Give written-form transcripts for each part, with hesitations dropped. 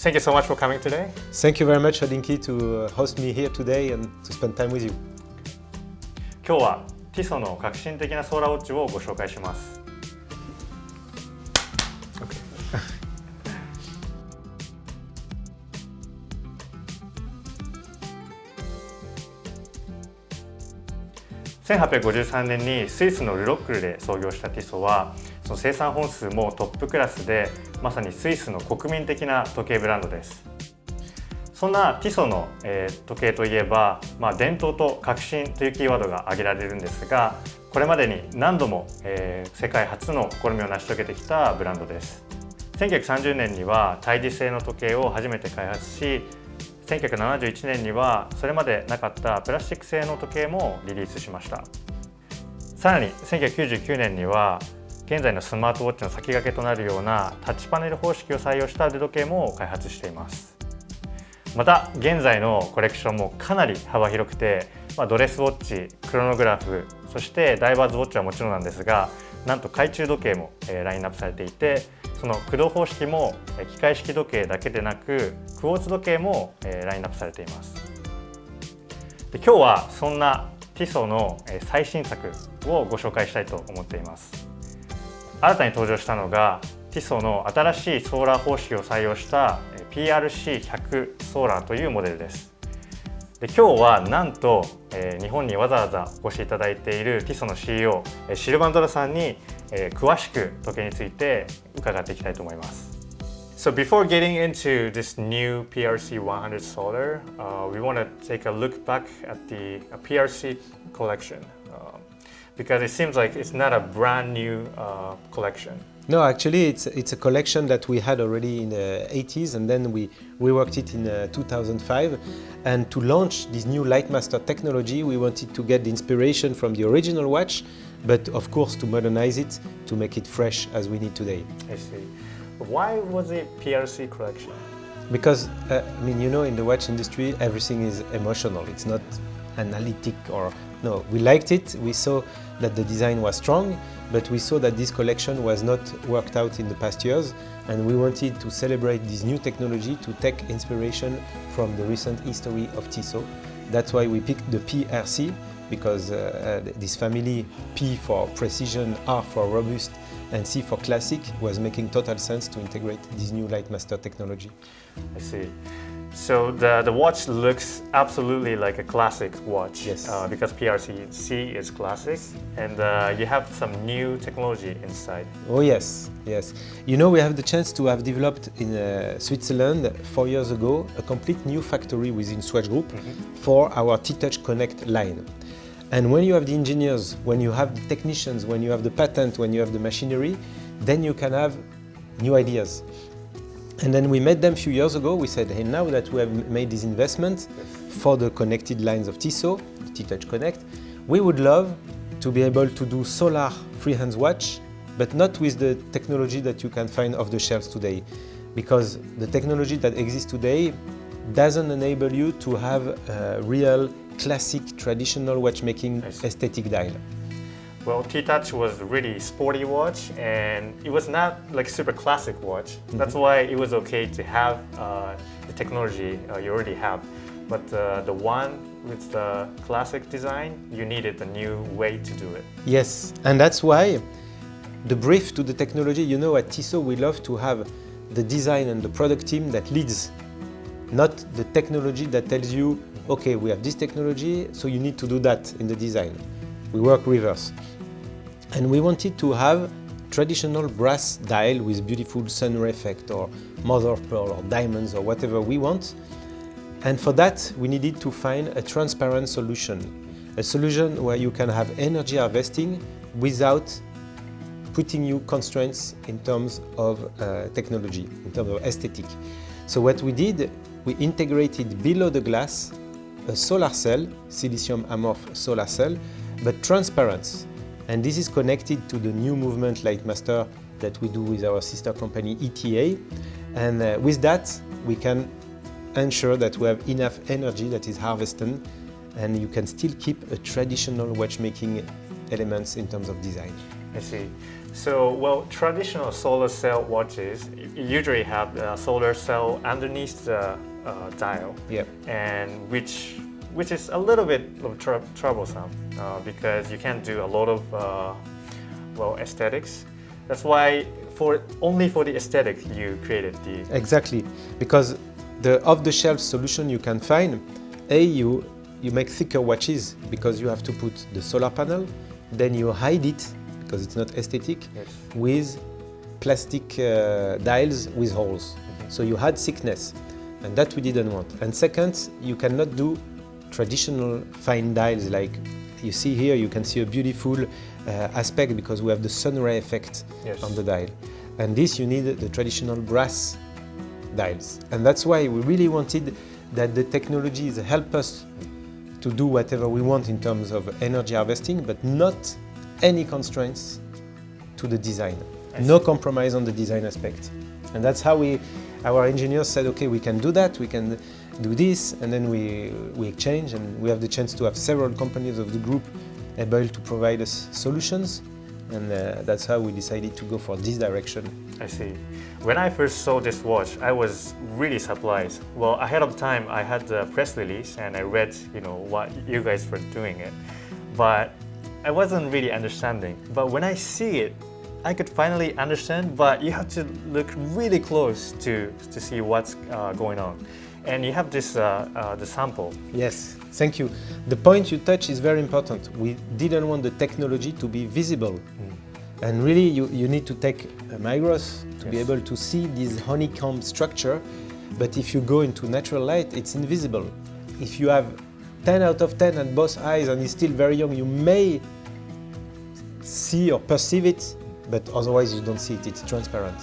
Thank you so much for coming today. Thank you very much, HODINKEE, to host me here today and to spend time with you. 今日はティソの革新的なソーラーウォッチをご紹介します。1853年にスイスのルロックルで創業したティソは、その生産本数もトップクラスで、まさにスイスの国民的な時計ブランドです。そんなティソの、時計といえば、伝統と革新というキーワードが挙げられるんですが、これまでに何度も、世界初の試みを成し遂げてきたブランドです。1930年には対磁性の時計を初めて開発し、1971年にはそれまでなかったプラスチック製の時計もリリースしました。さらに1999年には現在のスマートウォッチの先駆けとなるようなタッチパネル方式を採用した腕時計も開発しています。また現在のコレクションもかなり幅広くて、ドレスウォッチ、クロノグラフ、そしてダイバーズウォッチはもちろんなんですが、なんと懐中時計もラインナップされていて、その駆動方式も機械式時計だけでなくクォーツ時計もラインナップされています。で、今日はそんなティソの最新作をご紹介したいと思っています。新たに登場したのがティソの新しいソーラー方式を採用した PRC100 ソーラーというモデルです。で、今日はなんと日本にわざわざお越しいただいているティソの CEO シルバンドラさんに詳しく時計について伺っていきたいと思います。So before getting into this new PRC 100 Solar, we want to take a look back at the PRC collection because it seems like it's not a brand new collection. No, actually, it's a collection that we had already in the 80s, and then we reworked it in 2005. And to launch this new Light Master technology, we wanted to get the inspiration from the original watch, but of course to modernize it, to make it fresh as we need today. I see. Why was it PRC collection? Because, in the watch industry, everything is emotional. It's not analytic or... No, we liked it. We saw that the design was strong, but we saw that this collection was not worked out in the past years, and we wanted to celebrate this new technology to take inspiration from the recent history of Tissot. That's why we picked the PRC, because this family, P for precision, R for robust, and C for classic, was making total sense to integrate this new Light Master technology. I see. So the watch looks absolutely like a classic watch. Yes. Because PRC is classic, and you have some new technology inside. Oh yes, yes. We have the chance to have developed in Switzerland 4 years ago a complete new factory within Swatch Group for our T-Touch Connect line. And when you have the engineers, when you have the technicians, when you have the patent, when you have the machinery, then you can have new ideas. And then we met them a few years ago. We said, hey, now that we have made this investment for the connected lines of Tissot, the T-Touch Connect, we would love to be able to do solar freehand watch, but not with the technology that you can find off the shelves today. Because the technology that exists today doesn't enable you to have a real classic traditional watchmaking aesthetic dial. Well, T-Touch was a really sporty watch, and it was not like super classic watch. That's why it was okay to have the technology you already have. But the one with the classic design, you needed a new way to do it. Yes, and that's why the brief to the technology, at Tissot we love to have the design and the product team that leads, not the technology that tells you, okay, we have this technology, so you need to do that in the design. We work reverse. And we wanted to have traditional brass dial with beautiful sunray effect or mother of pearl or diamonds or whatever we want. And for that, we needed to find a transparent solution. A solution where you can have energy harvesting without putting you constraints in terms of technology, in terms of aesthetic. So what we did, we integrated below the glass a solar cell, silicium amorph solar cell, but transparent. And this is connected to the new movement Light Master that we do with our sister company ETA. And with that, we can ensure that we have enough energy that is harvested, and you can still keep a traditional watchmaking elements in terms of design. I see. So, well, traditional solar cell watches usually have the solar cell underneath the dial, Yeah. and which is a little bit of troublesome because you can't do a lot of well, aesthetics. That's why only for the aesthetic you created the. Exactly, because the off-the-shelf solution you can find, you make thicker watches because you have to put the solar panel, then you hide it because it's not aesthetic, Yes. with plastic dials with holes. So you had thickness, and that we didn't want. And second, you cannot do traditional fine dials like you see here. You can see a beautiful aspect because we have the sun ray effect Yes. on the dial. And this you need the traditional brass dials. And that's why we really wanted that the technologies help us to do whatever we want in terms of energy harvesting, but not any constraints to the design. No compromise on the design aspect. And that's how our engineers said, okay, we can do that, we can do this, and then we exchange, and we have the chance to have several companies of the group able to provide us solutions. And that's how we decided to go for this direction. I see. When I first saw this watch, I was really surprised. Well, ahead of time, I had the press release and I read, what you guys were doing it, but I wasn't really understanding. But when I see it, I could finally understand. But you have to look really close to see what's going on. And you have this the sample. Yes, thank you. The point you touch is very important. We didn't want the technology to be visible. And really, you need to take a micros to be able to see this honeycomb structure. But if you go into natural light, it's invisible. If you have 10 out of 10 at both eyes and it's still very young, you may see or perceive it, but otherwise you don't see it. It's transparent.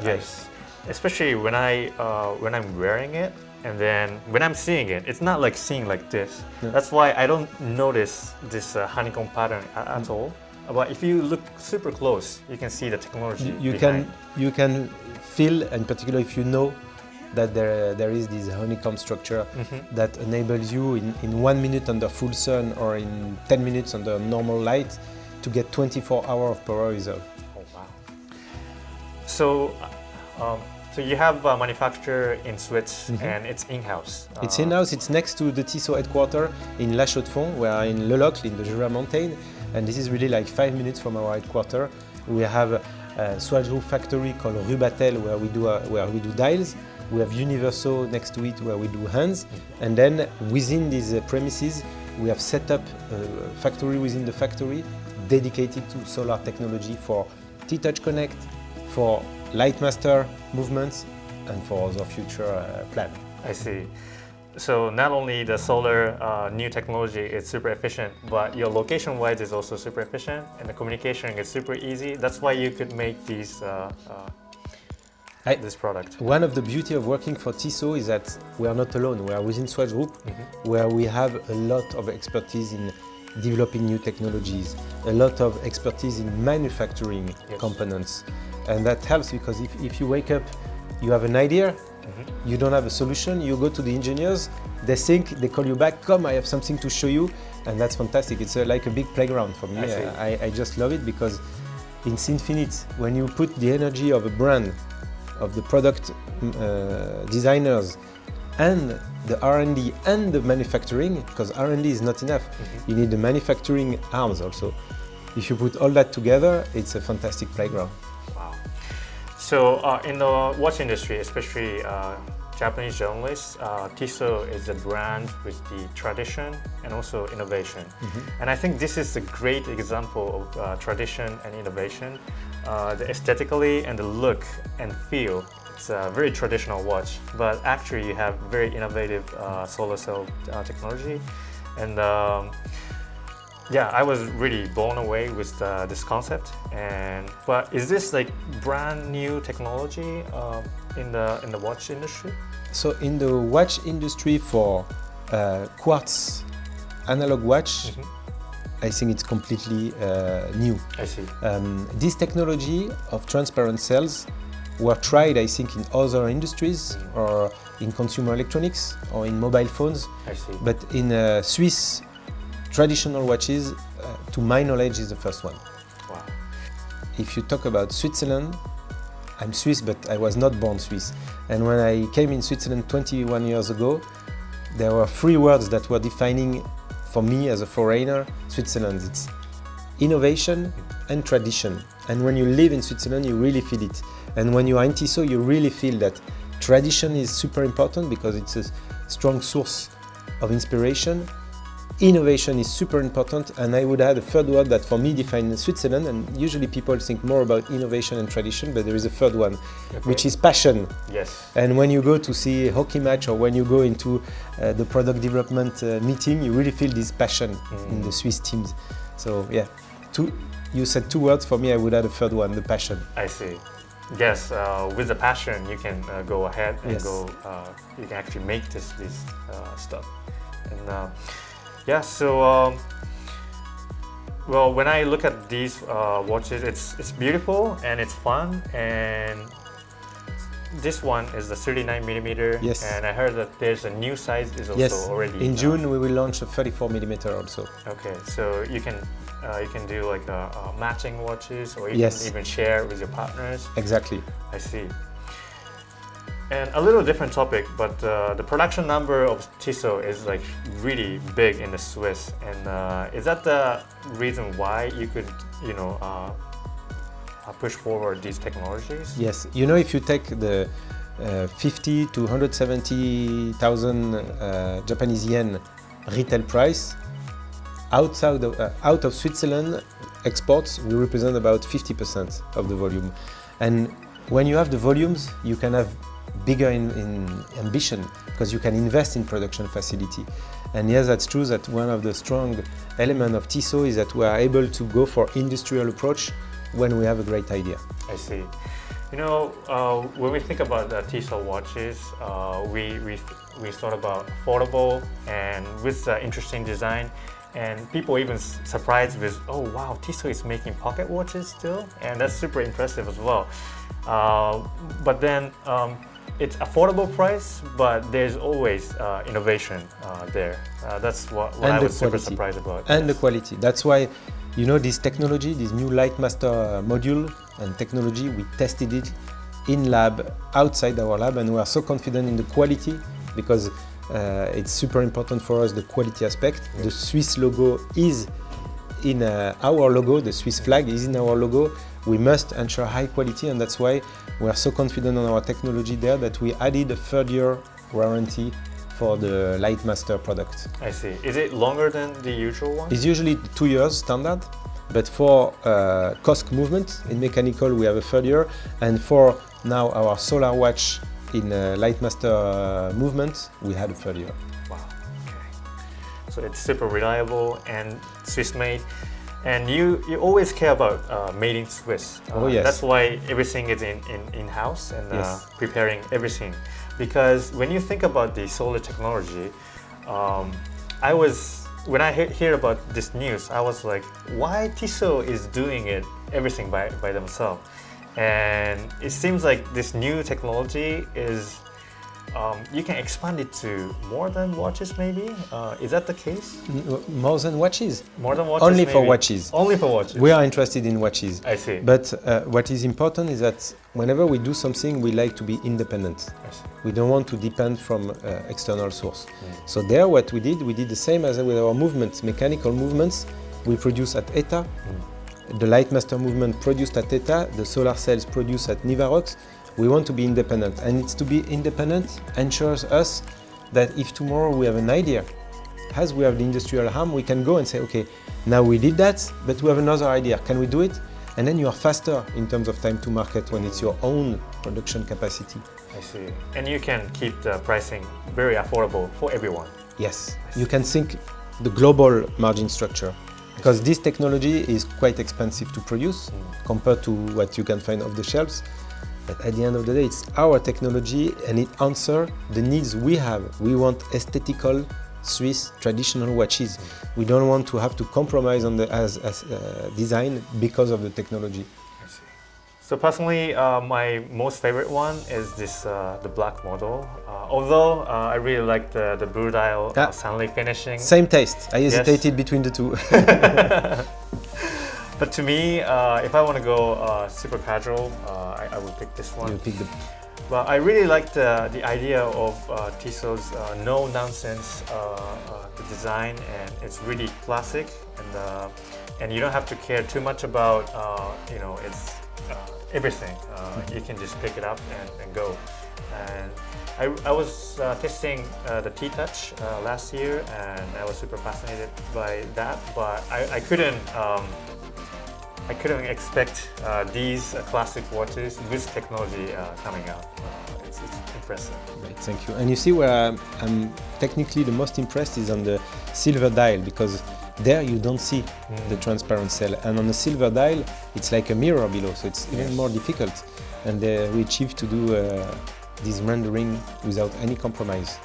Yes, especially when I'm wearing it. And then when I'm seeing it, it's not like seeing like this. No. That's why I don't notice this honeycomb pattern at all. But if you look super close, you can see the technology. You can feel, in particular, if you know that there is this honeycomb structure that enables you in 1 minute under full sun or in 10 minutes under normal light to get 24 hours of power reserve. Oh wow! So you have a manufacturer in Swiss and it's in-house. It's in-house. It's next to the Tissot headquarters in La Chaux-de-Fonds. We are in Le Locle in the Jura Mountain, and this is really like 5 minutes from our headquarters. We have a Swatch factory called Rue Batel where we do dials. We have Universo next to it where we do hands, and then within these premises we have set up a factory within the factory dedicated to solar technology for T-Touch Connect, for Light Master movements, and for other future plans. I see. So not only the solar new technology is super efficient, but your location-wise is also super efficient, and the communication is super easy. That's why you could make these this product. One of the beauty of working for Tissot is that we are not alone. We are within Swatch Group, where we have a lot of expertise in developing new technologies, a lot of expertise in manufacturing components. And that helps because if you wake up, you have an idea, you don't have a solution, you go to the engineers, they call you back, come, I have something to show you, and that's fantastic. It's like a big playground for me. I just love it because it's infinite. When you put the energy of a brand, of the product designers, and the R&D and the manufacturing, because R&D is not enough, you need the manufacturing arms also. If you put all that together, it's a fantastic playground. Wow. So in the watch industry, especially Japanese journalists, Tissot is a brand with the tradition and also innovation. And I think this is a great example of tradition and innovation. The aesthetically and the look and feel, it's a very traditional watch, but actually you have very innovative solar cell technology. And yeah, I was really blown away with this concept. But is this like brand new technology in the watch industry? So in the watch industry for quartz analog watch, I think it's completely new. I see. This technology of transparent cells were tried, I think, in other industries or in consumer electronics or in mobile phones. I see. But in Swiss traditional watches, to my knowledge, is the first one. Wow. if you talk about Switzerland, I'm Swiss, but I was not born Swiss. And when I came in Switzerland 21 years ago, there were 3 words that were defining for me as a foreigner Switzerland. It's innovation and tradition. And when you live in Switzerland, you really feel it. And when you are in Tissot, you really feel that tradition is super important because it's a strong source of inspiration. Innovation is super important, and I would add a third word that for me defines Switzerland, and usually people think more about innovation and tradition, but there is a third one, which is passion. Yes. And when you go to see a hockey match or when you go into the product development meeting, you really feel this passion in the Swiss teams. So yeah, you said 2 words, for me I would add a third one, the passion. I see. Yes, with the passion you can go ahead and you can actually make this stuff. And yeah, so well, when I look at these watches, it's beautiful and it's fun, and this one is the 39mm. Yes. And I heard that there's a new size is also already. In June we will launch a 34mm also. Okay, so you can do like matching watches, or you can even share with your partners. Exactly. I see. And a little different topic, but the production number of Tissot is like really big in the Swiss, and is that the reason why you could, push forward these technologies? Yes, if you take the 50 to 170,000 Japanese yen retail price, out of Switzerland exports, we represent about 50% of the volume. And when you have the volumes, you can have bigger in ambition because you can invest in production facility. And yes, that's true that one of the strong elements of Tissot is that we are able to go for industrial approach when we have a great idea. I see. When we think about the Tissot watches, we thought about affordable and with interesting design. And people even surprised with, oh wow, Tissot is making pocket watches still, and that's super impressive as well. But then it's affordable price, but there's always innovation there. That's what I was super surprised about. And the quality. That's why, this technology, this new Light Master module and technology, we tested it in lab, outside our lab, and we are so confident in the quality because it's super important for us, the quality aspect. Yes. The Swiss logo is in our logo, the Swiss flag is in our logo. We must ensure high quality, and that's why we are so confident on our technology there that we added a 3rd-year warranty for the Light Master product. I see. Is it longer than the usual one? It's usually 2 years standard, but for COSC movement in mechanical we have a 3rd year, and for now our solar watch in Light Master movement we had a 3rd year. Wow. Okay. So it's super reliable and Swiss made. And you always care about made in Swiss. Oh yes. That's why everything is in-house and preparing everything. Because when you think about the solar technology, when I hear about this news, I was like, why Tissot is doing everything by themselves? And it seems like this new technology is you can expand it to more than watches, maybe? Is that the case? More than watches? More than watches, Only maybe. for watches. Only for watches. We are interested in watches. I see. But what is important is that whenever we do something, we like to be independent. I see. We don't want to depend from external source. So there, what we did the same as with our movements, mechanical movements. We produce at ETA. The Light Master movement produced at ETA, the solar cells produced at Nivarox. We want to be independent, and it's to be independent ensures us that if tomorrow we have an idea, as we have the industrial arm, we can go and say, okay, now we did that, but we have another idea. Can we do it? And then you are faster in terms of time to market when it's your own production capacity. I see. And you can keep the pricing very affordable for everyone. Yes. You can think the global margin structure. Because this technology is quite expensive to produce compared to what you can find off the shelves. But at the end of the day, it's our technology and it answers the needs we have. We want aesthetical Swiss traditional watches. We don't want to have to compromise on the design because of the technology. I see. So personally, my most favorite one is this the black model. Although I really like the blue dial sunlight finishing. Same taste. I hesitated between the two. But to me, if I want to go super casual, I would pick this one. You pick the Well, I really like the idea of Tisso's no-nonsense design, and it's really classic, and you don't have to care too much about it's everything. You can just pick it up and go. And I was testing the T-Touch last year, and I was super fascinated by that, but I couldn't expect these classic watches with technology coming out. It's impressive. Right, thank you. And you see where I'm technically the most impressed is on the silver dial, because there you don't see the transparent cell, and on the silver dial it's like a mirror below, so it's even more difficult. And we achieved to do this rendering without any compromise.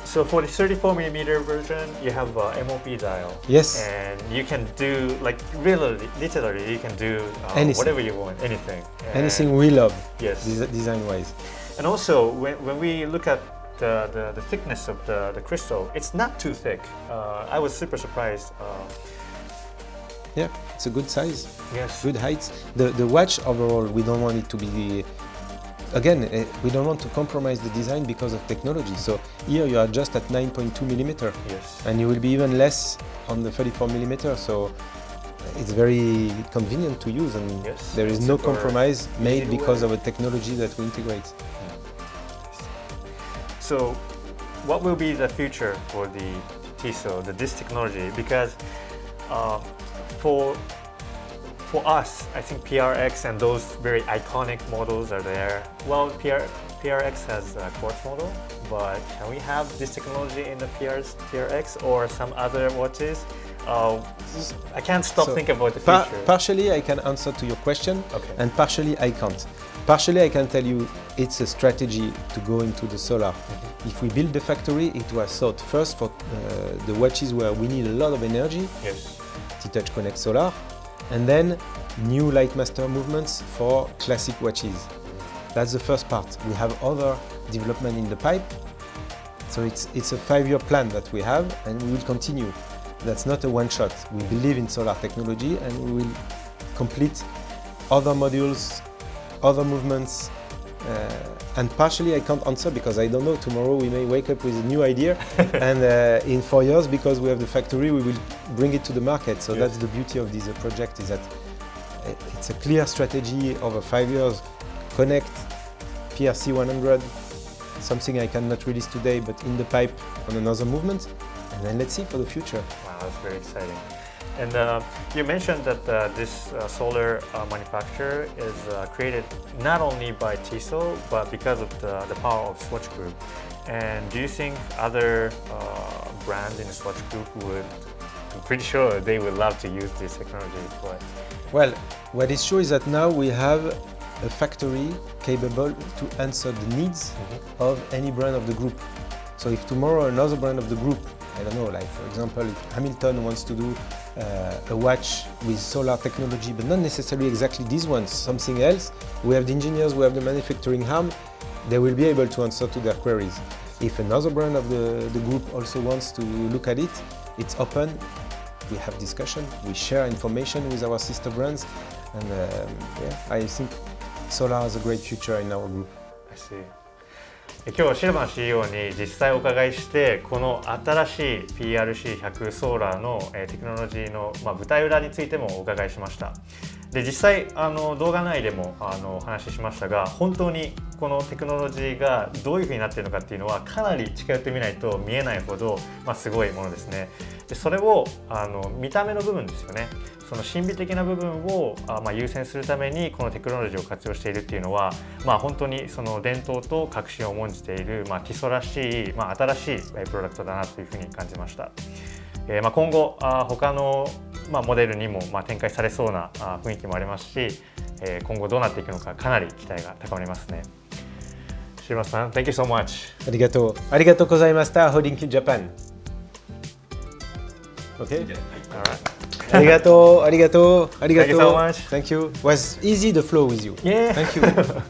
So for the 34mm version, you have a MOP dial. Yes. And you can do, like, really, literally, you can do whatever you want, anything. Anything we love, yes, design-wise. And also, when we look at the thickness of the crystal, it's not too thick. I was super surprised. Yeah, it's a good size. Yes. Good height. The watch overall, we don't want it to be. Again, we don't want to compromise the design because of technology. So here you are just at 9.2mm, yes, and you will be even less on the 34mm. So it's very convenient to use, and yes, there is no compromise made because of a technology that we integrate. So, what will be the future for the Tissot, this technology? Because for us, I think PRX and those very iconic models are there. Well, PRX has a quartz model, but can we have this technology in the PRX or some other watches? I can't stop thinking about the future. Partially I can answer to your question, okay, and partially I can't. Partially I can tell you it's a strategy to go into the solar. If we build the factory, it was thought first for the watches where we need a lot of energy, yes, T-Touch Connect Solar, and then new light master movements for classic watches. That's the first part. We have other development in the pipe, so it's a 5-year plan that we have, and we will continue. That's not a one-shot. We believe in solar technology, and we will complete other modules, other movements, and partially I can't answer because I don't know. Tomorrow we may wake up with a new idea, and in 4 years, because we have the factory, we will bring it to the market. So yes, that's the beauty of this project, is that it's a clear strategy over 5 years. Connect, PRC 100, something I cannot release today, but in the pipe on another movement, and then let's see for the future. Wow, that's very exciting. And you mentioned that this solar manufacturer is created not only by Tissot, but because of the power of Swatch Group. And do you think other brands in the Swatch Group would, I'm pretty sure they would love to use this technology? But well, what is sure is that now we have a factory capable to answer the needs of any brand of the group. So if tomorrow another brand of the group, I don't know, like for example, if Hamilton wants to do a watch with solar technology, but not necessarily exactly these ones, something else, we have the engineers, we have the manufacturing arm, they will be able to answer to their queries. If another brand of the group also wants to look at it, it's open, we have discussion, we share information with our sister brands, and yeah, I think solar has a great future in our group. I see. 今日シルバン CEO に実際お伺いして、この新しい PRC100 ソーラーのテクノロジーの舞台裏についてもお伺いしました。で、実際動画内でもお話ししましたが、本当にこのテクノロジーがどういう風になっているのかっていうのはかなり近寄ってみないと見えないほど、すごいものですね。で、それを見た目の部分ですよね。その神秘的な部分を優先するためにこのテクノロジーを活用しているっていうのは、本当にその伝統と革新を重んじている、ティソらしい、新しいプロダクトだなというふうに感じました。今後他のモデルにも展開されそうな雰囲気もありますし、今後どうなっていくのかかなり期待が高まりますね。シルバさん、Thank you so much. ありがとう。ありがとうございました。HODINKEE Japan. Okay? Alright. ありがとう。ありがとう。ありがとう。Thank you so much. Thank you. Was easy the flow with you. Yeah. Thank you.